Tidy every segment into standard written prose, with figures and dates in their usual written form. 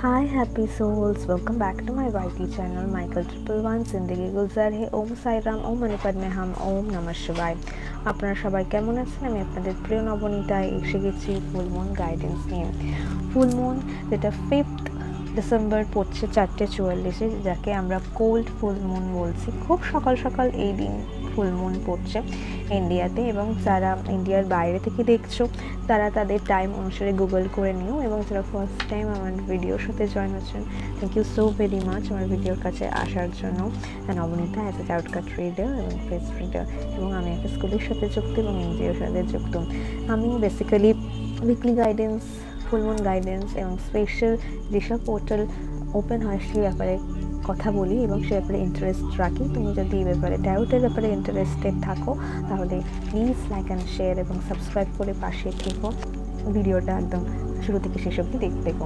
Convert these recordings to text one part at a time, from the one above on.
Hi happy souls, welcome back to my YT channel Michael 111 जिंदगी गुलजार है ओम साई राम ओम मणिपद में हम ओम नमः शिवाय। আপনারা সবাই কেমন আছেন? আমি আপনাদের প্রিয় নবনীতায় এসে গেছি ফুল মুন গাইডেন্স নিয়ে। ফুল মুন যেটা 5th ডিসেম্বর পড়ছে 4:44, যাকে আমরা কোল্ড ফুল মুন বলছি। খুব সকাল সকাল এই দিন ফুল মুন পড়ছে ইন্ডিয়াতে, এবং যারা ইন্ডিয়ার বাইরে থেকে দেখছো তারা তাদের টাইম অনুসারে গুগল করে নিও, এবং যারা ফার্স্ট টাইম আমার ভিডিওর সাথে জয়েন হচ্ছেন, thank you so very much আমার ভিডিওর কাছে আসার জন্য। নবনীতা অ্যাজ এ আউটকাট রিডার এবং ফেস রিডার, এবং আমি একটা স্কুলের সাথে যুক্ত এবং এনজিওর সাথে যুক্ত। আমি basically weekly guidance, full moon guidance এবং স্পেশাল যেসব পোর্টাল ওপেন হয় সেই ব্যাপারে কথা বলি এবং সে ব্যাপারে ইন্টারেস্ট রাখি। তুমি যদি এই ব্যাপারে ট্যারোটের ব্যাপারে ইন্টারেস্টেড থাকো তাহলে প্লিজ লাইক অ্যান্ড শেয়ার এবং সাবস্ক্রাইব করে পাশে থেকো। ভিডিওটা একদম শুরু থেকে শেষ অবধি দেখতে দেখো।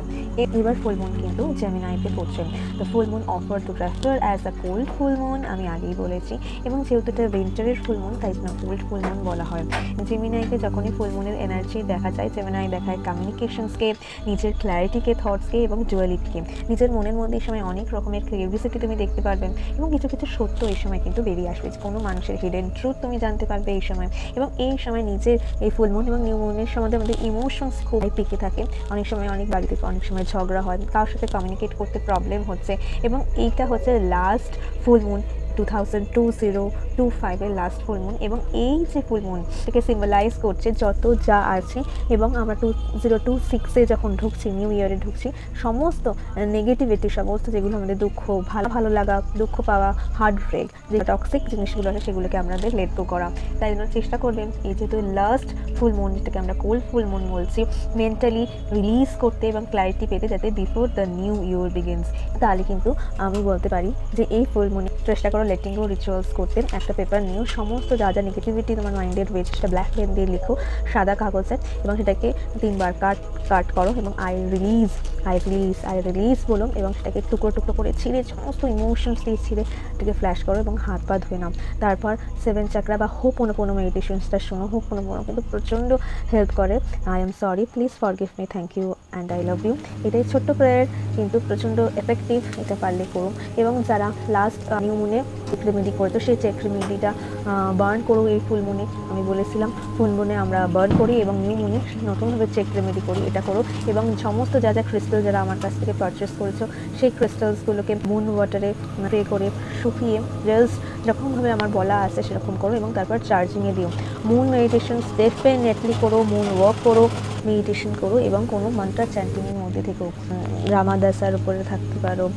এবার ফুল মুন কিন্তু জেমিনাইতে পড়ছেন। তো full moon offer to refer as a cold full moon, আমি আগেই বলেছি, এবং যেহেতু এটা উইন্টারের ফুল মুন তাই না কোল্ড ফুল মুন বলা হয়। জেমিনাইকে যখনই ফুল মুনের এনার্জি দেখা যায়, জেমিনাই দেখায় কমিউনিকেশনসকে, নিজের ক্ল্যারিটিকে, থটসকে এবং ডুয়ালিটিকে। নিজের মনের মধ্যে এই সময় অনেক রকমের কিউরিওসিটি তুমি দেখতে পারবেন, এবং কিছু কিছু সত্য এই সময় কিন্তু বেরিয়ে আসবে। কোনো মানুষের হিডেন ট্রুথ তুমি জানতে পারবে এই সময়, এবং এই সময় নিজের এই ফুল মুন এবং নিউ মুনের সম্বন্ধে আমাদের ইমোশনস খুব পিকে থাকে। অনেক সময় অনেক বাড়িতে অনেক সময় ঝগড়া হয়, কারোর সাথে কমিউনিকেট করতে প্রবলেম হচ্ছে, এবং এইটা হচ্ছে লাস্ট ফুল মুন 2025-এর লাস্ট ফুল মুন, এবং এই যে ফুল মুন থেকে সিম্বলাইজ করছে যত যা আছে, এবং আমরা 2026-এ যখন ঢুকছি, নিউ ইয়ারে ঢুকছি, সমস্ত নেগেটিভিটি, সমস্ত যেগুলো আমাদের দুঃখ, ভালো লাগা, দুঃখ পাওয়া, হার্ট ব্রেক, যে টক্সিক জিনিসগুলো আছে সেগুলোকে আমাদের লেট গো করা। তাই জন্য চেষ্টা করবেন এই যেহেতু লাস্ট ফুল মুন, যেটাকে আমরা কোল্ড ফুল মুন বলছি, মেন্টালি রিলিজ করতে এবং ক্ল্যারিটি পেতে, যাতে before the new year begins. তাহলে কিন্তু আমি বলতে পারি যে এই ফুল মুনে চেষ্টা করো লেটিং গো রিচুয়ালস করতে। একটা পেপার নিও, সমস্ত যা যা নেগেটিভিটি তোমার মাইন্ডে রয়েছে সেটা ব্ল্যাক পেন দিয়ে লিখো সাদা কাগজে, এবং সেটাকে 3বার কাট করো, এবং আই রিলিজ বলো, এবং সেটাকে টুকরো টুকরো করে ছিঁড়ে, সমস্ত ইমোশনস দিয়ে ছিঁড়ে এটাকে ফ্ল্যাশ করো এবং হাত পা ধুয়ে নাও। তারপর 7 চাকরা বা হোপোনোপোনো মেডিটেশনসটা শোনো। হোপোনোপোনো কিন্তু প্রচণ্ড হেল্প করে। I am sorry, please forgive me, thank you and I love you. এটাই ছোট্ট প্রেয়ার কিন্তু প্রচণ্ড এফেক্টিভ, এটা পারলে করো। এবং যারা লাস্ট নিউ মুনে চেক রেমেডি করেছো সেই চেক রেমেডিটা বার্ন করো এই ফুল মুনে। আমি বলেছিলাম ফুল মুনে আমরা বার্ন করি এবং নিউ মুনে নতুনভাবে চেক রেমেডি করি, এটা করো। এবং সমস্ত যা যা ক্রিস্টাল যারা আমার কাছ থেকে পারচেস করেছো সেই ক্রিস্টালসগুলোকে মুন ওয়াটারে স্প্রে করে শুকিয়ে জাস্ট যখনভাবে আমার বলা আছে সেরকম করো, এবং তারপর চার্জিংয়ে দিও। মুন মেডিটেশনস ডেফিনেটলি করো, মুন ওয়াক করো, মেডিটেশন করো, এবং কোনো মন্ত্র চ্যান্টিংয়ের মধ্যে থেকেও রামাদাসার উপরে থাকতে পারো,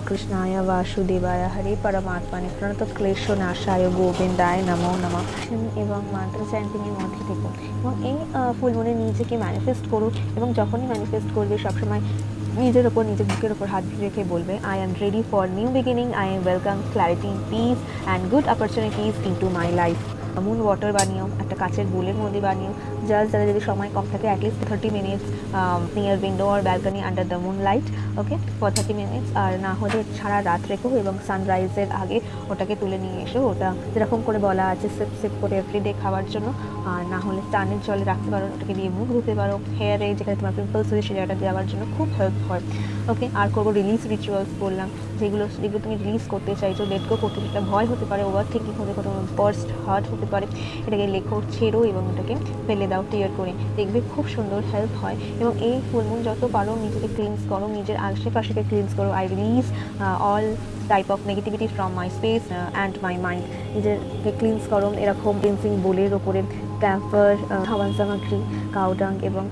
কৃষ্ণায় বাসুদেবায় হরে পরমাত্মা প্রণত ক্লেশ নাশায় গোবিন্দায় নমো নমঃ, এবং মন্ত্র চ্যান্টিংয়ের মধ্যে থেকো। এবং এই ফুল মুনে নিজেকে ম্যানিফেস্ট করো, এবং যখনই ম্যানিফেস্ট করবে সবসময় নিজের ওপর, নিজের বুকের ওপর হাত রেখে বলবে, I am ready for new beginning, I am welcome clarity, peace and good opportunities into my life. Moon water বানিও, একটা কাচের বোলের মধ্যে বানিও, যারা যদি সময় কম থাকে অ্যাটলিস্ট 30 মিনিটস নিয়ার উইন্ডো আর balcony under the moon light, okay, for 30 minutes. আর না হলে সারা রাত রেখো, এবং সানরাইজের আগে ওটাকে তুলে নিয়ে এসো। ওটা যেরকম করে বলা আছে সিপ করে এভরিডে খাওয়ার জন্য, আর না হলে টানের জলে রাখতে পারো, ওটাকে দিয়ে মুখ ধুতে পারো, হেয়ারে যেখানে তোমার পিম্পলস হয়েছে সেই জায়গাটা দেওয়ার জন্য খুব হেল্প হয়, ওকে। আর করবো রিলিজ রিচুয়ালস বললাম, যেগুলো তুমি রিলিজ করতে চাইছো, লেট গো করতে, সেটা ভয় হতে পারে, ওভার থিঙ্কিং হতে পারে, বার্স্ট হার্ট হতে পারে, এটাকে লেখো, ছেড়ো এবং এটাকে ফেলে দাও টিয়ার করে, দেখবে খুব সুন্দর হেল্প হয়। এবং এই ফুল মুন যত পারো নিজেকে ক্লিনস করো, নিজের আশেপাশেকে ক্লিনস করো। I release all type of negativity from my space and my mind, নিজেরকে ক্লিনস করো এরকম ক্লিনসিং বোলের ওপরে ক্যাম্পার, হাওয়ান সামগ্রী, কাউডাং এবং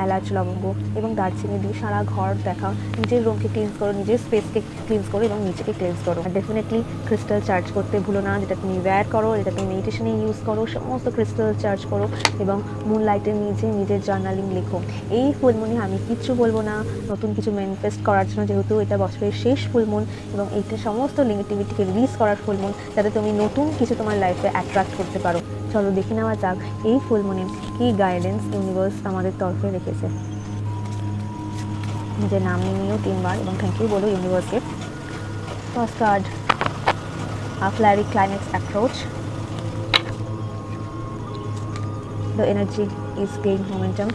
এলাচ, লবঙ্গ এবং দারচিনি দিয়ে সারা ঘর দেখা, নিজের রুমকে ক্লিনস করো, নিজের স্পেসকে ক্লিনস করো এবং নিজেকে ক্লিনস করো। আর ডেফিনেটলি ক্রিস্টাল চার্জ করতে ভুলো না, যেটা তুমি ওয়্যার করো, যেটা তুমি মেডিটেশনে ইউজ করো, সমস্ত ক্রিস্টাল চার্জ করো, এবং মুন লাইটের নিচে নিজের জার্নালিং লেখো। এই ফুল মুনে আমি কিচ্ছু বলবো না নতুন কিছু ম্যানিফেস্ট করার জন্য, যেহেতু এটা বছরের শেষ ফুল মুন, এবং এইটা সমস্ত নেগেটিভিটিকে রিলিজ করার ফুল মুন, যাতে তুমি নতুন কিছু তোমার লাইফে অ্যাট্রাক্ট করতে পারো। চলো দেখে নেওয়া যাক এই ফুল মুনে কী গাইডেন্স ইউনিভার্স আমাদের তরফে রেখেছে। নিজের নাম নিয়েও 3বার এবং থ্যাংক ইউ বলো ইউনিভার্সকে। First card, flurry climax approach. The energy is gain momentum.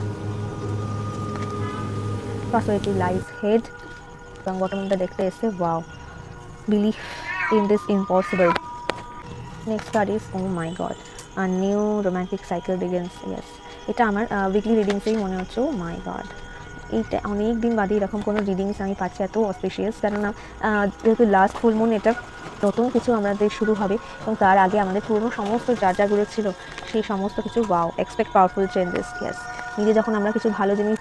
possibility lies ahead এবং বটমটা দেখতে এসে wow believe in this impossible. Next card is oh my god, a new romantic cycle begins. Yes, এটা আমার weekly রিডিংসেই মনে হচ্ছে oh my god, এইটা অনেক দিন বাদে এরকম কোনো রিডিংস আমি পাচ্ছি, এত অসপিশিয়াস। কেননা যেহেতু লাস্ট ফুল মুন, এটা নতুন কিছু আমাদের শুরু হবে এবং তার আগে আমাদের পুরনো সমস্ত যা ছিল সেই সমস্ত কিছু wow expect powerful changes. Yes, নিজে যখন আমরা কিছু ভালো জিনিস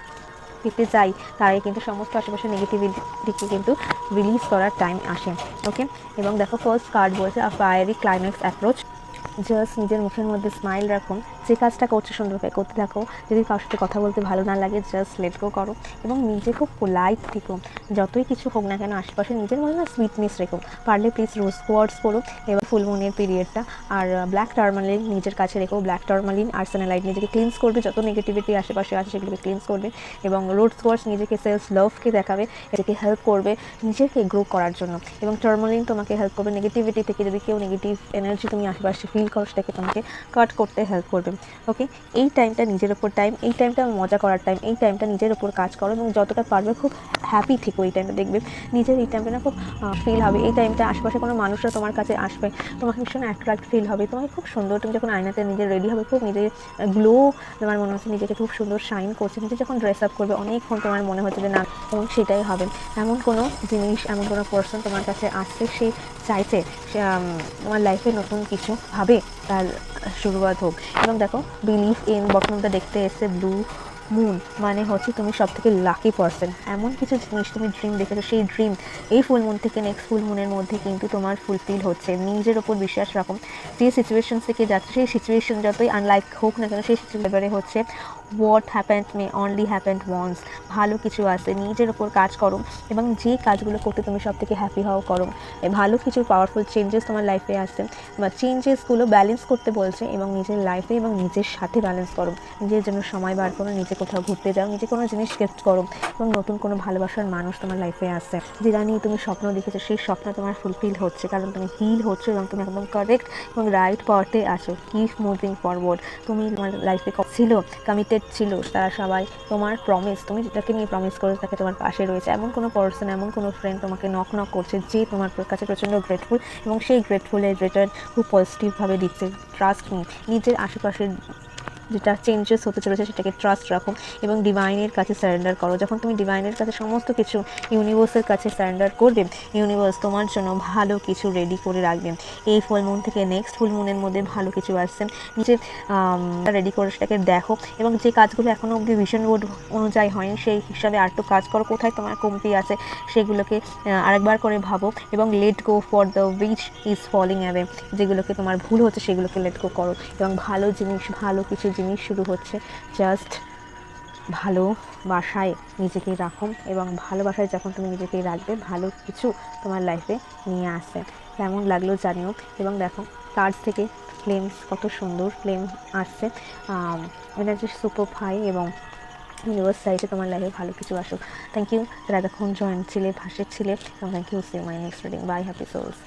পেতে চাই তার আগে কিন্তু সমস্ত আশেপাশে নেগেটিভিটিকে কিন্তু রিলিজ করার টাইম আসে। ওকে, এবং দেখো ফার্স্ট কার্ড বলছে আ ফায়ারি ক্লাইম্যাক্স অ্যাপ্রোচ। জাস্ট নিজের মুখের মধ্যে স্মাইল রাখুন, যে কাজটা করছো সুন্দরভাবে করতে থাকো। যদি কারোর সাথে কথা বলতে ভালো না লাগে জাস্ট লেট গো করো এবং নিজে খুব পোলাইট থেকো, যতই কিছু হোক না কেন আশেপাশে নিজের মধ্যে না সুইটনেস রেখো। পারলে প্লিজ রোজ কোয়ার্টস করো এবং ফুলমুনের পিরিয়ডটা আর ব্ল্যাক টার্মালিন নিজের কাছে রেখো। ব্ল্যাক টার্মালিন আর্সেনালাইট নিজেকে ক্লিনস করবে, যত নেগেটিভিটি আশেপাশে আছে সেগুলোকে ক্লিনস করবে এবং রোজ কোয়ার্টস নিজেকে সেলফ লাভকে দেখাবে, এটাকে হেল্প করবে নিজেকে গ্রো করার জন্য এবং টার্মালিন তোমাকে হেল্প করবে নেগেটিভিটি থেকে। যদি কেউ নেগেটিভ এনার্জি তুমি আশেপাশে ফিল করো সেটাকে তোমাকে কাট করতে হেল্প করবে। ওকে, এই টাইমটা নিজের ওপর টাইম, এই টাইমটা মজা করার টাইম, এই টাইমটা নিজের ওপর কাজ করো এবং যতটা পারবে খুব হ্যাপি থেকো। এই টাইমটা দেখবে নিজের এই টাইমটা না খুব ফিল হবে। এই টাইমটা আশেপাশে কোনো মানুষরা তোমার কাছে আসবে, তোমাকে ভীষণ অ্যাট্রাক্ট ফিল হবে, তোমাকে খুব সুন্দর। তুমি যখন আয়নাতে নিজে রেডি হবে খুব নিজে গ্লো, তোমার মনে হচ্ছে নিজেকে খুব সুন্দর শাইন করছে। নিজে যখন ড্রেস আপ করবে অনেকক্ষণ তোমার মনে হচ্ছে যে না, এবং সেটাই হবে। এমন কোনো জিনিস, এমন কোনো পার্সন তোমার কাছে আসছে, সে চাইছে তোমার লাইফে নতুন কিছু ভাবে তার শুরুয়াত হোক। এবং দেখো বিলিভ ইন বটমটা দেখতে এসে ব্লু মুন মানে হচ্ছে তুমি সব থেকে লাকি পারসন। এমন কিছু জিনিস তুমি ড্রিম দেখেছো, সেই ড্রিম এই ফুল মুন থেকে নেক্সট ফুল মুনের মধ্যে কিন্তু তোমার ফুলফিল হচ্ছে। নিজের ওপর বিশ্বাস রাখো, যে সিচুয়েশন থেকে যাচ্ছে সেই সিচুয়েশন যতই আনলাইক হোক না কেন সেই সিচুয়েশন হচ্ছে what happened may only happened once. ভালো কিছু আছে, নিজের ওপর কাজ করো এবং যে কাজগুলো করতে তুমি সব থেকে হ্যাপি হও করো। ভালো কিছু পাওয়ারফুল চেঞ্জেস তোমার লাইফে আসছে বা চেঞ্জেসগুলো ব্যালেন্স করতে বলছে এবং নিজের লাইফে এবং নিজের সাথে ব্যালেন্স করো। নিজের জন্য সময় বার করো, নিজে কোথাও ঘুরতে যাও, নিজে কোনো জিনিস গিফট করো এবং নতুন কোনো ভালোবাসার মানুষ তোমার লাইফে আসছে। যেটা নিয়ে তুমি স্বপ্ন দেখেছো সেই স্বপ্ন তোমার ফুলফিল হচ্ছে, কারণ তুমি হিল হচ্ছে এবং তুমি একদম কারেক্ট এবং রাইট পথে আসো। Keep moving forward. তুমি তোমার লাইফে ছিল কমিটেড ছিল, তারা সবাই তোমার প্রমিস, তুমি যেটাকে নিয়ে প্রমিস করে তাকে তোমার পাশে রয়েছে। এমন কোনো পার্সন, এমন কোনো ফ্রেন্ড তোমাকে নক করছে যে তোমার কাছে প্রচণ্ড গ্রেটফুল এবং সেই গ্রেটফুলের রিটার্ন খুব পজিটিভভাবে দিচ্ছে। ট্রাস্ট মি, নিজের আশেপাশের যেটা চেঞ্জেস হতে চলেছে সেটাকে ট্রাস্ট রাখো এবং ডিভাইনের কাছে সারেন্ডার করো। যখন তুমি ডিভাইনের কাছে সমস্ত কিছু ইউনিভার্সের কাছে সারেন্ডার করবে, ইউনিভার্স তোমার জন্য ভালো কিছু রেডি করে রাখবে। এই ফুল মুন থেকে নেক্সট ফুল মুনের মধ্যে ভালো কিছু আসছে, নিজের রেডি করে সেটাকে দেখো এবং যে কাজগুলো এখনও অবধি ভিশন বোর্ড অনুযায়ী হয়নি সেই হিসাবে আরেকটু কাজ করো। কোথায় তোমার কমতি আছে সেগুলোকে আরেকবার করে ভাবো এবং let go for the which is falling away. যেগুলোকে তোমার ভুল হচ্ছে সেগুলোকে লেট গো করো এবং ভালো জিনিস, ভালো কিছু জিনিস শুরু হচ্ছে। জাস্ট ভালোবাসায় নিজেকে রাখো এবং ভালোবাসায় যখন তুমি নিজেকে রাখবে ভালো কিছু তোমার লাইফে নিয়ে আসবে। কেমন লাগলো জানিও। এবং দেখো কার্ডস থেকে ফ্লেমস, কত সুন্দর ফ্লেম আসছে, এনার্জি সুপার হাই এবং ইউনিভার্স সাইডে তোমার লাইফে ভালো কিছু আসুক। থ্যাংক ইউ যারা এতক্ষণ জয়েন ছিলে, ভাসে ছিলে এবং thank you see my next reading. Bye, happy sols.